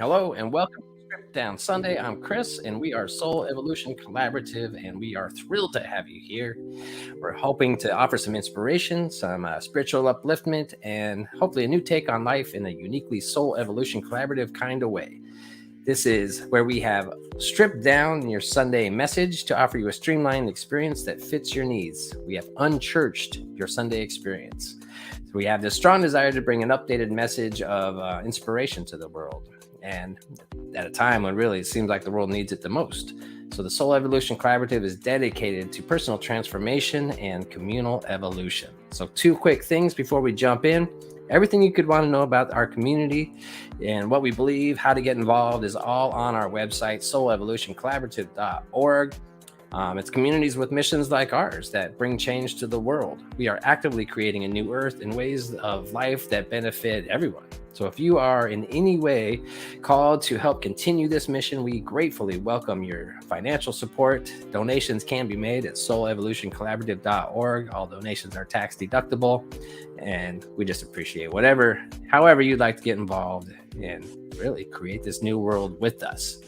Hello and welcome to Strip Down Sunday. I'm Chris and we are Soul Evolution Collaborative and we are thrilled to have you here. We're hoping to offer some inspiration, some spiritual upliftment, and hopefully a new take on life in a uniquely Soul Evolution Collaborative kind of way. This is where we have stripped down your Sunday message to offer you a streamlined experience that fits your needs. We have unchurched your Sunday experience. So we have this strong desire to bring an updated message of inspiration to the world, and at a time when really it seems like the world needs it the most. So the Soul Evolution Collaborative is dedicated to personal transformation and communal evolution. So 2 quick things before we jump in. Everything you could want to know about our community and what we believe, how to get involved is all on our website, soulevolutioncollaborative.org. It's communities with missions like ours that bring change to the world. We are actively creating a new earth in ways of life that benefit everyone. So if you are in any way called to help continue this mission, we gratefully welcome your financial support. Donations can be made at soulevolutioncollaborative.org. All donations are tax deductible, and we just appreciate however you'd like to get involved and really create this new world with us.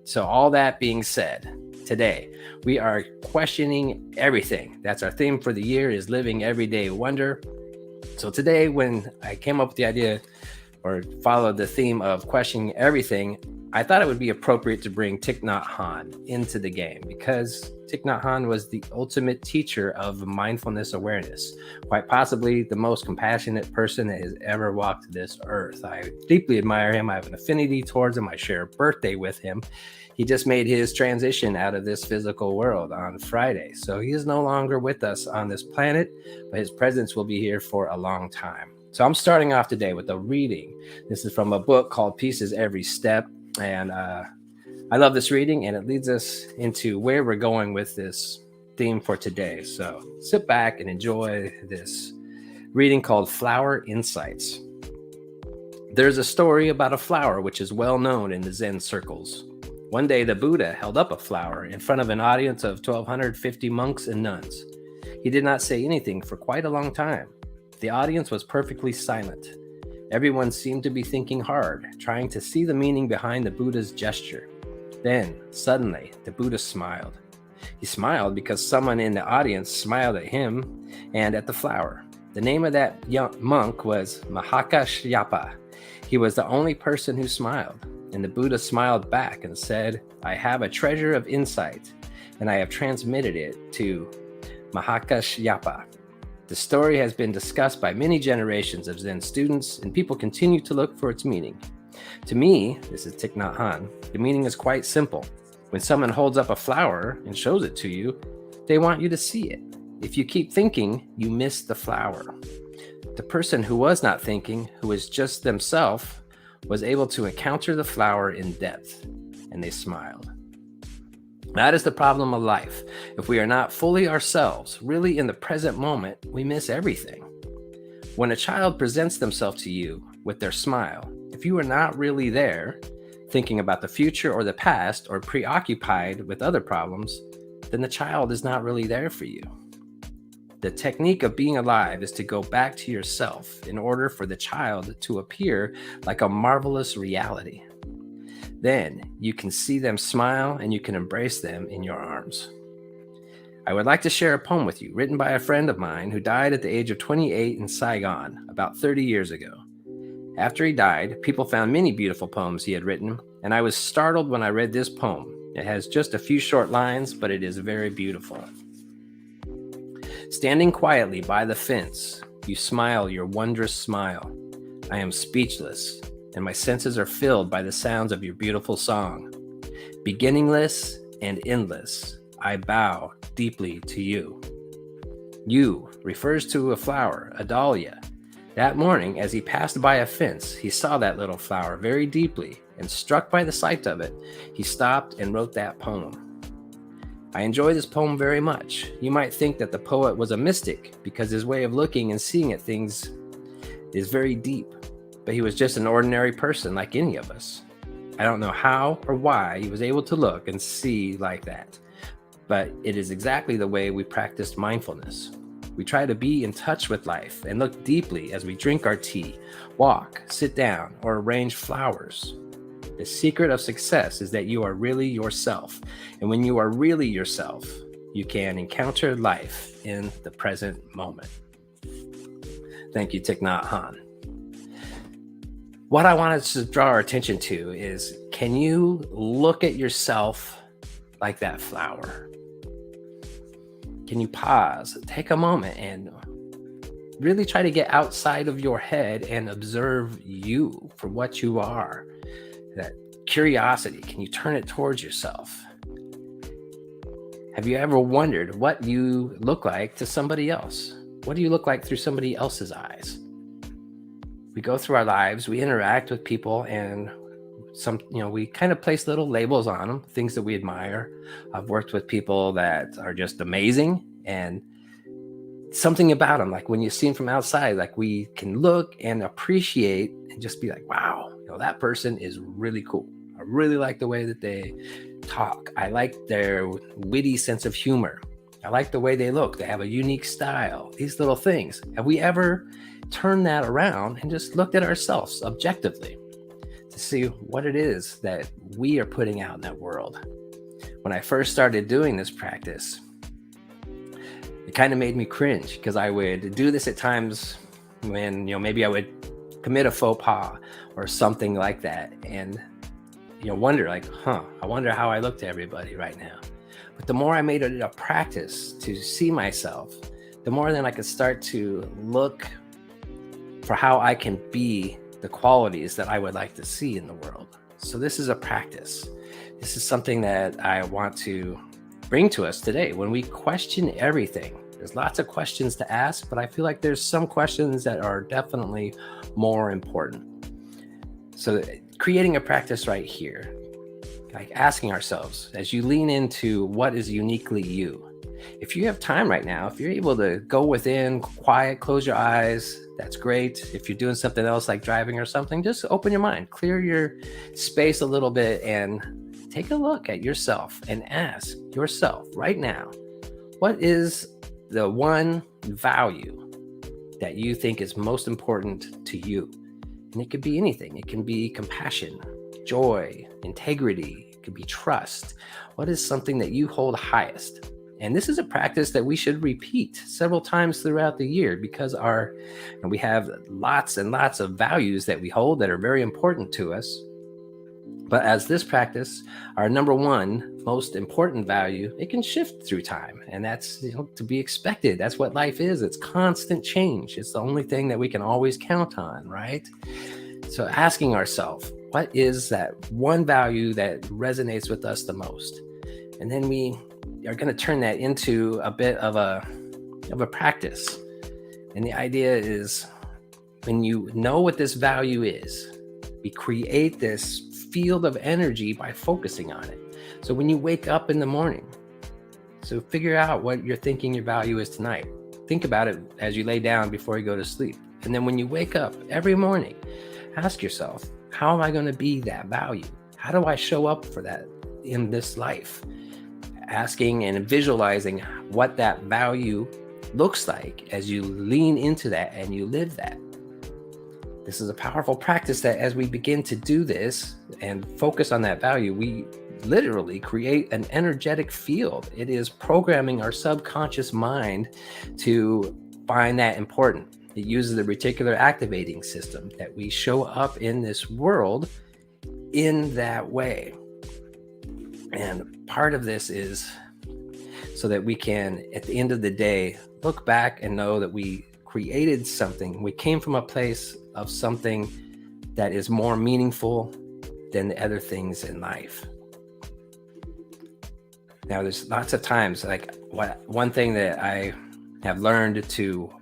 So all that being said, today we are questioning everything. That's our theme for the year, is living everyday wonder. So today, when I came up with the idea or followed the theme of questioning everything, I thought it would be appropriate to bring Thich Nhat Hanh into the game, because Thich Nhat Hanh was the ultimate teacher of mindfulness awareness, quite possibly the most compassionate person that has ever walked this earth. I deeply admire him. I have an affinity towards him. I share a birthday with him. He just made his transition out of this physical world on Friday. So he is no longer with us on this planet, but his presence will be here for a long time. So I'm starting off today with a reading. This is from a book called Peace is Every Step. And I love this reading, and it leads us into where we're going with this theme for today. So sit back and enjoy this reading called Flower Insights. There's a story about a flower which is well known in the Zen circles. One day, the Buddha held up a flower in front of an audience of 1,250 monks and nuns. He did not say anything for quite a long time. The audience was perfectly silent. Everyone seemed to be thinking hard, trying to see the meaning behind the Buddha's gesture. Then, suddenly, the Buddha smiled. He smiled because someone in the audience smiled at him and at the flower. The name of that young monk was Mahakashyapa. He was the only person who smiled. And the Buddha smiled back and said, "I have a treasure of insight, and I have transmitted it to Mahakashyapa." The story has been discussed by many generations of Zen students, and people continue to look for its meaning. To me, this is Thich Nhat Hanh, the meaning is quite simple. When someone holds up a flower and shows it to you, they want you to see it. If you keep thinking, you miss the flower. The person who was not thinking, who was just themselves, was able to encounter the flower in depth, and they smiled. That is the problem of life. If we are not fully ourselves, really in the present moment, we miss everything. When a child presents themselves to you with their smile, if you are not really there, thinking about the future or the past, or preoccupied with other problems, then the child is not really there for you. The technique of being alive is to go back to yourself in order for the child to appear like a marvelous reality. Then you can see them smile and you can embrace them in your arms. I would like to share a poem with you written by a friend of mine who died at the age of 28 in Saigon about 30 years ago. After he died, people found many beautiful poems he had written, and I was startled when I read this poem. It has just a few short lines, but it is very beautiful. Standing quietly by the fence, you smile your wondrous smile. I am speechless, and my senses are filled by the sounds of your beautiful song. Beginningless and endless, I bow deeply to you. You refers to a flower, a dahlia. That morning, as he passed by a fence, he saw that little flower very deeply, and struck by the sight of it, he stopped and wrote that poem. I enjoy this poem very much. You might think that the poet was a mystic because his way of looking and seeing at things is very deep, but he was just an ordinary person like any of us. I don't know how or why he was able to look and see like that, but it is exactly the way we practiced mindfulness. We try to be in touch with life and look deeply as we drink our tea, walk, sit down, or arrange flowers. The secret of success is that you are really yourself. And when you are really yourself, you can encounter life in the present moment. Thank you, Thich Nhat Hanh. What I wanted to draw our attention to is, can you look at yourself like that flower? Can you pause, take a moment, and really try to get outside of your head and observe you for what you are? That curiosity, can you turn it towards yourself? Have you ever wondered what you look like to somebody else? What do you look like through somebody else's eyes? We go through our lives, we interact with people, and we kind of place little labels on them, things that we admire. I've worked with people that are just amazing, and something about them, like when you see them from outside, like we can look and appreciate and just be like, wow, that person is really cool. I really like the way that they talk. I like their witty sense of humor. I like the way they look. They have a unique style. These little things. Have we ever turned that around and just looked at ourselves objectively to see what it is that we are putting out in that world? When I first started doing this practice, it kind of made me cringe, because I would do this at times when, maybe I would commit a faux pas or something like that, and wonder like, I wonder how I look to everybody right now. But the more I made it a practice to see myself, the more then I could start to look for how I can be the qualities that I would like to see in the world. So this is a practice. This is something that I want to bring to us today. When we question everything, there's lots of questions to ask, but I feel like there's some questions that are definitely more important. So creating a practice right here, like asking ourselves, as you lean into what is uniquely you. If you have time right now, if you're able to go within, quiet, close your eyes, that's great. If you're doing something else like driving or something, just open your mind, clear your space a little bit, and take a look at yourself and ask yourself right now, what is the one value that you think is most important to you? And it could be anything. It can be compassion, joy, integrity. It could be trust. What is something that you hold highest? And this is a practice that we should repeat several times throughout the year, because we have lots and lots of values that we hold that are very important to us. But as this practice, our number one most important value, it can shift through time. And that's to be expected. That's what life is. It's constant change. It's the only thing that we can always count on, right? So asking ourselves, what is that one value that resonates with us the most? And then we are going to turn that into a bit of a practice. And the idea is, when you know what this value is, we create this field of energy by focusing on it. So when you wake up in the morning, so figure out what you're thinking your value is tonight. Think about it as you lay down before you go to sleep. And then when you wake up every morning, ask yourself, how am I going to be that value? How do I show up for that in this life? Asking and visualizing what that value looks like as you lean into that and you live that. This is a powerful practice that as we begin to do this and focus on that value, we literally create an energetic field. It is programming our subconscious mind to find that important. It uses the reticular activating system, that we show up in this world in that way. And part of this is so that we can, at the end of the day, look back and know that we created something. We came from a place of something that is more meaningful than the other things in life. Now, there's lots of times, like one thing that I have learned to,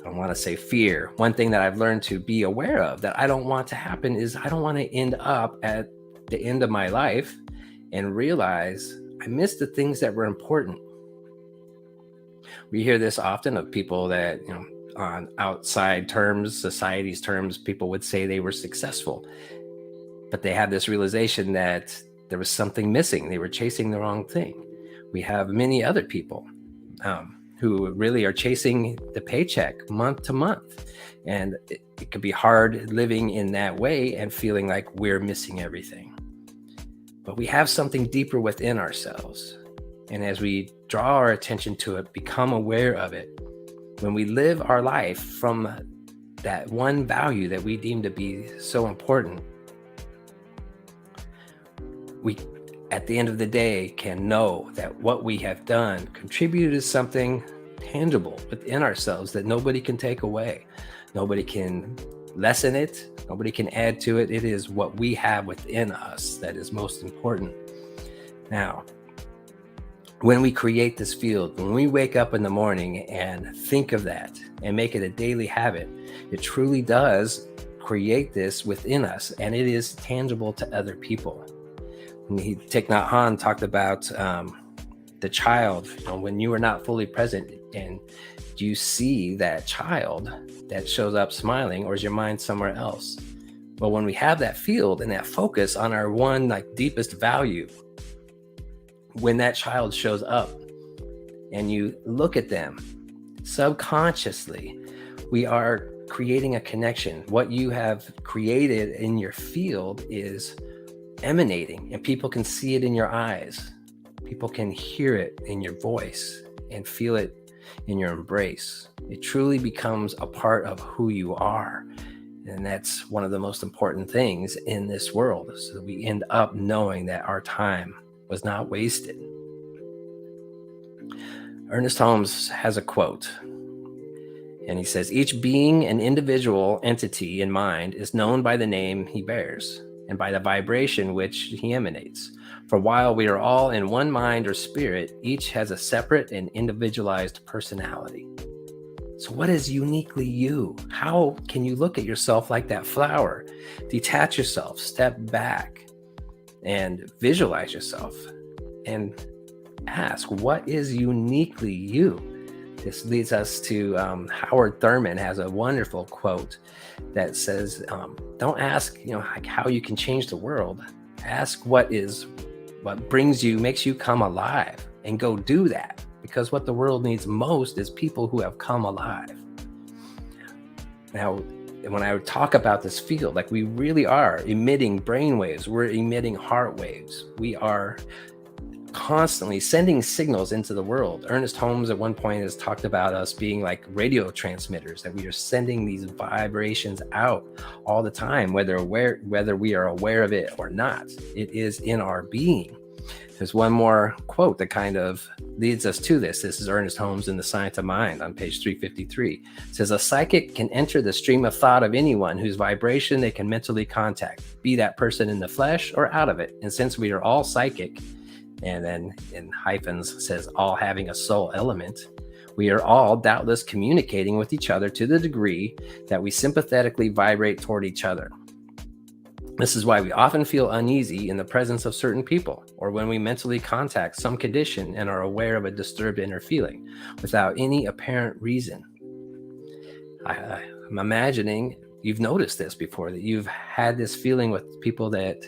I don't want to say fear, one thing that I've learned to be aware of that I don't want to happen is I don't want to end up at the end of my life and realize I missed the things that were important. We hear this often of people that, on outside terms, society's terms, people would say they were successful, but they had this realization that there was something missing. They were chasing the wrong thing. We have many other people. who really are chasing the paycheck month to month. And it could be hard living in that way and feeling like we're missing everything. But we have something deeper within ourselves. And as we draw our attention to it, become aware of it, when we live our life from that one value that we deem to be so important, we, at the end of the day, can know that what we have done contributed to something tangible within ourselves that nobody can take away. Nobody can lessen it. Nobody can add to it. It is what we have within us that is most important. Now, when we create this field, when we wake up in the morning and think of that and make it a daily habit, it truly does create this within us, and it is tangible to other people. Thich Nhat Hanh talked about the child, when you are not fully present and you see that child that shows up smiling, or is your mind somewhere else? But when we have that field and that focus on our one deepest value, when that child shows up and you look at them subconsciously, we are creating a connection. What you have created in your field is emanating, and people can see it in your eyes. People can hear it in your voice and feel it in your embrace. It truly becomes a part of who you are. And that's one of the most important things in this world, so that we end up knowing that our time was not wasted. Ernest Holmes has a quote, and he says, "Each being an individual entity in mind is known by the name he bears and by the vibration which he emanates. For while we are all in one mind or spirit, each has a separate and individualized personality." So what is uniquely you? How can you look at yourself like that flower? Detach yourself, step back, and visualize yourself and ask, what is uniquely you? This leads us to Howard Thurman has a wonderful quote that says, don't ask, how you can change the world. Ask what brings you, makes you come alive, and go do that. Because what the world needs most is people who have come alive. Now, when I talk about this field, we really are emitting brain waves, we're emitting heart waves. We are constantly sending signals into the world. Ernest Holmes at one point has talked about us being like radio transmitters, that we are sending these vibrations out all the time, whether we are aware of it or not. It is in our being. There's one more quote that kind of leads us to this. This is Ernest Holmes in The Science of Mind on page 353. It says, "A psychic can enter the stream of thought of anyone whose vibration they can mentally contact, be that person in the flesh or out of it. And since we are all psychic," and then in hyphens says, "all having a soul element, we are all doubtless communicating with each other to the degree that we sympathetically vibrate toward each other. This is why we often feel uneasy in the presence of certain people, or when we mentally contact some condition and are aware of a disturbed inner feeling without any apparent reason." I'm imagining you've noticed this before, that you've had this feeling with people that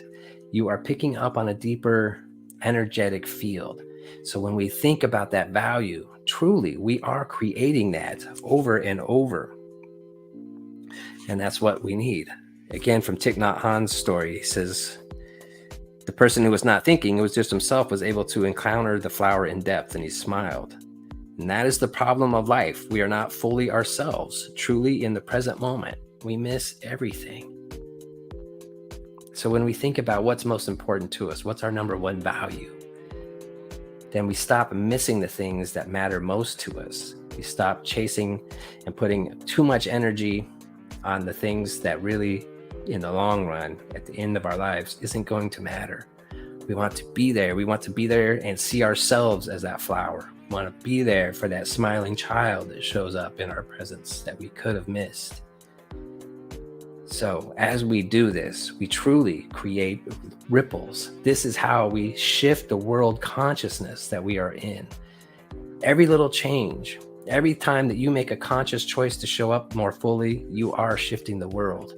you are picking up on a deeper energetic field. So when we think about that value, truly, we are creating that over and over. And that's what we need. Again, from Thich Nhat Hanh's story, he says, "The person who was not thinking, it was just himself, was able to encounter the flower in depth, and he smiled." And that is the problem of life. We are not fully ourselves, truly in the present moment. We miss everything. So when we think about what's most important to us, what's our number one value, then we stop missing the things that matter most to us. We stop chasing and putting too much energy on the things that really, in the long run, at the end of our lives, isn't going to matter. We want to be there. We want to be there and see ourselves as that flower. We want to be there for that smiling child that shows up in our presence that we could have missed. So as we do this, we truly create ripples. This is how we shift the world consciousness that we are in. Every little change, every time that you make a conscious choice to show up more fully, you are shifting the world.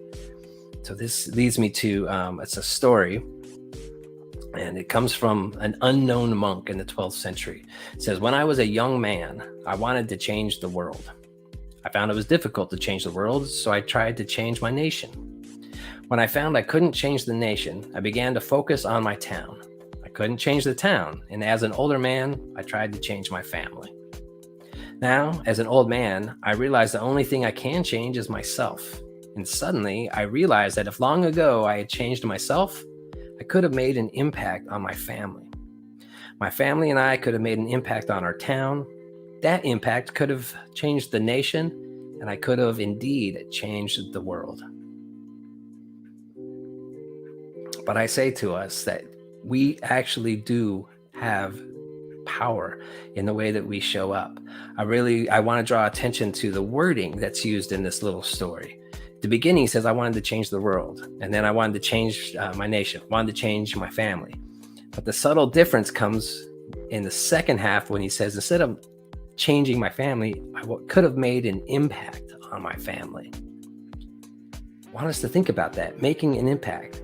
So this leads me to, it's a story And it comes from an unknown monk in the 12th century. It says, "When I was a young man, I wanted to change the world. I found it was difficult to change the world, so I tried to change my nation. When I found I couldn't change the nation, I began to focus on my town. I couldn't change the town, and as an older man, I tried to change my family. Now, as an old man, I realize the only thing I can change is myself. And suddenly, I realized that if long ago I had changed myself, I could have made an impact on my family. My family and I could have made an impact on our town. That impact could have changed the nation, and I could have indeed changed the world." But I say to us that we actually do have power in the way that we show up. I want to draw attention to the wording that's used in this little story. The beginning says, I wanted to change the world, and then I wanted to change my nation, wanted to change my family. But the subtle difference comes in the second half when he says, instead of changing my family, I could have made an impact on my family. I want us to think about that, making an impact.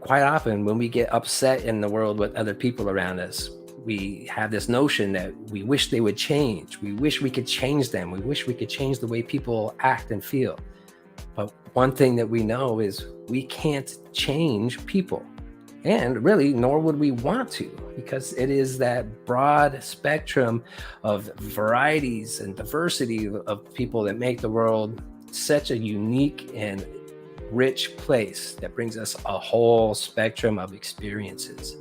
Quite often when we get upset in the world with other people around us, we have this notion that we wish they would change. We wish we could change them. We wish we could change the way people act and feel. But one thing that we know is we can't change people. And really, nor would we want to, because it is that broad spectrum of varieties and diversity of people that make the world such a unique and rich place that brings us a whole spectrum of experiences.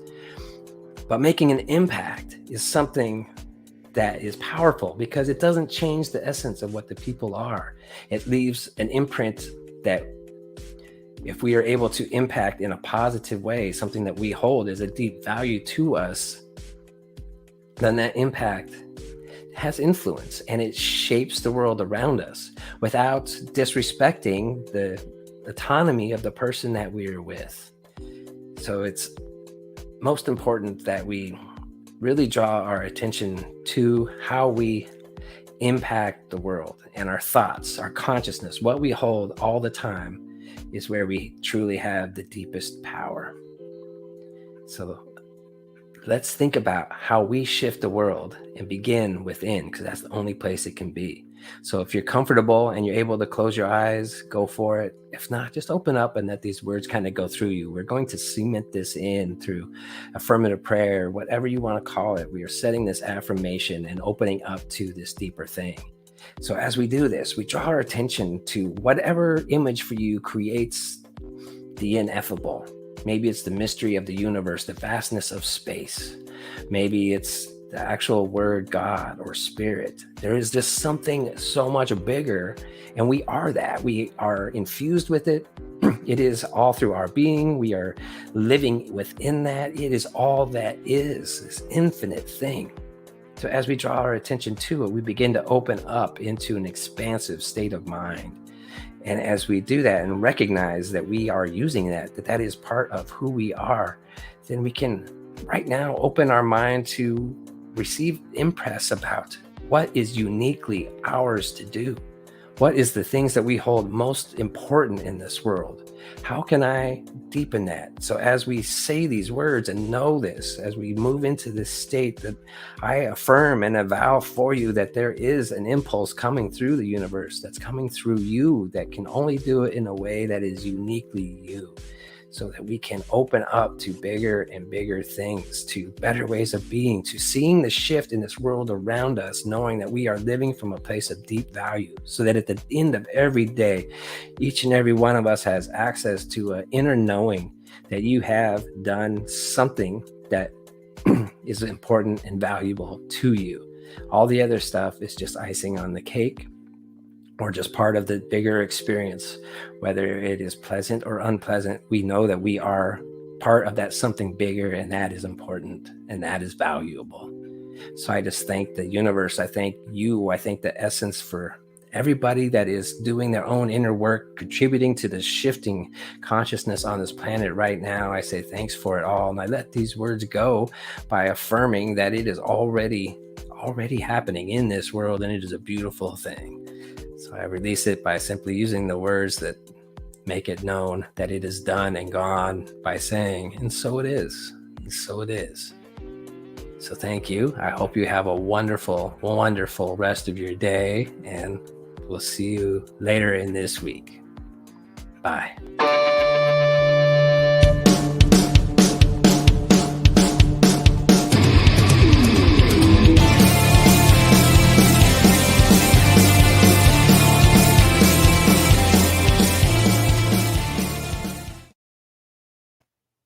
But making an impact is something that is powerful because it doesn't change the essence of what the people are. It leaves an imprint that, if we are able to impact in a positive way, something that we hold as a deep value to us, then that impact has influence and it shapes the world around us without disrespecting the autonomy of the person that we are with. So it's most important that we really draw our attention to how we impact the world, and our thoughts, our consciousness, what we hold all the time is where we truly have the deepest power. So let's think about how we shift the world and begin within, because that's the only place it can be. So if you're comfortable and you're able to close your eyes, go for it. If not, just open up and let these words kind of go through you. We're going to cement this in through affirmative prayer, whatever you want to call it. We are setting this affirmation and opening up to this deeper thing. So as we do this, we draw our attention to whatever image for you creates the ineffable. Maybe it's the mystery of the universe, the vastness of space. Maybe it's the actual word God or spirit. There is just something so much bigger, and we are that. We are infused with it. It is all through our being. We are living within that. It is all that is, this infinite thing. So as we draw our attention to it, we begin to open up into an expansive state of mind. And as we do that and recognize that we are using that is part of who we are, then we can right now open our mind to receive impress about what is uniquely ours to do. What is the things that we hold most important in this world? How can I deepen that? So as we say these words and know this, as we move into this state, that I affirm and avow for you that there is an impulse coming through the universe that's coming through you that can only do it in a way that is uniquely you, so that we can open up to bigger and bigger things, to better ways of being, to seeing the shift in this world around us, knowing that we are living from a place of deep value, so that at the end of every day, each and every one of us has access to an inner knowing that you have done something that is important and valuable to you. All the other stuff is just icing on the cake, or just part of the bigger experience. Whether it is pleasant or unpleasant, we know that we are part of that something bigger, and that is important and that is valuable. So I just thank the universe. I thank you. I thank the essence for everybody that is doing their own inner work, contributing to the shifting consciousness on this planet right now. I say thanks for it all. And I let these words go by affirming that it is already happening in this world, and it is a beautiful thing. So I release it by simply using the words that make it known that it is done and gone, by saying, and so it is. So it is. So thank you. I hope you have a wonderful, wonderful rest of your day, and we'll see you later in this week. Bye.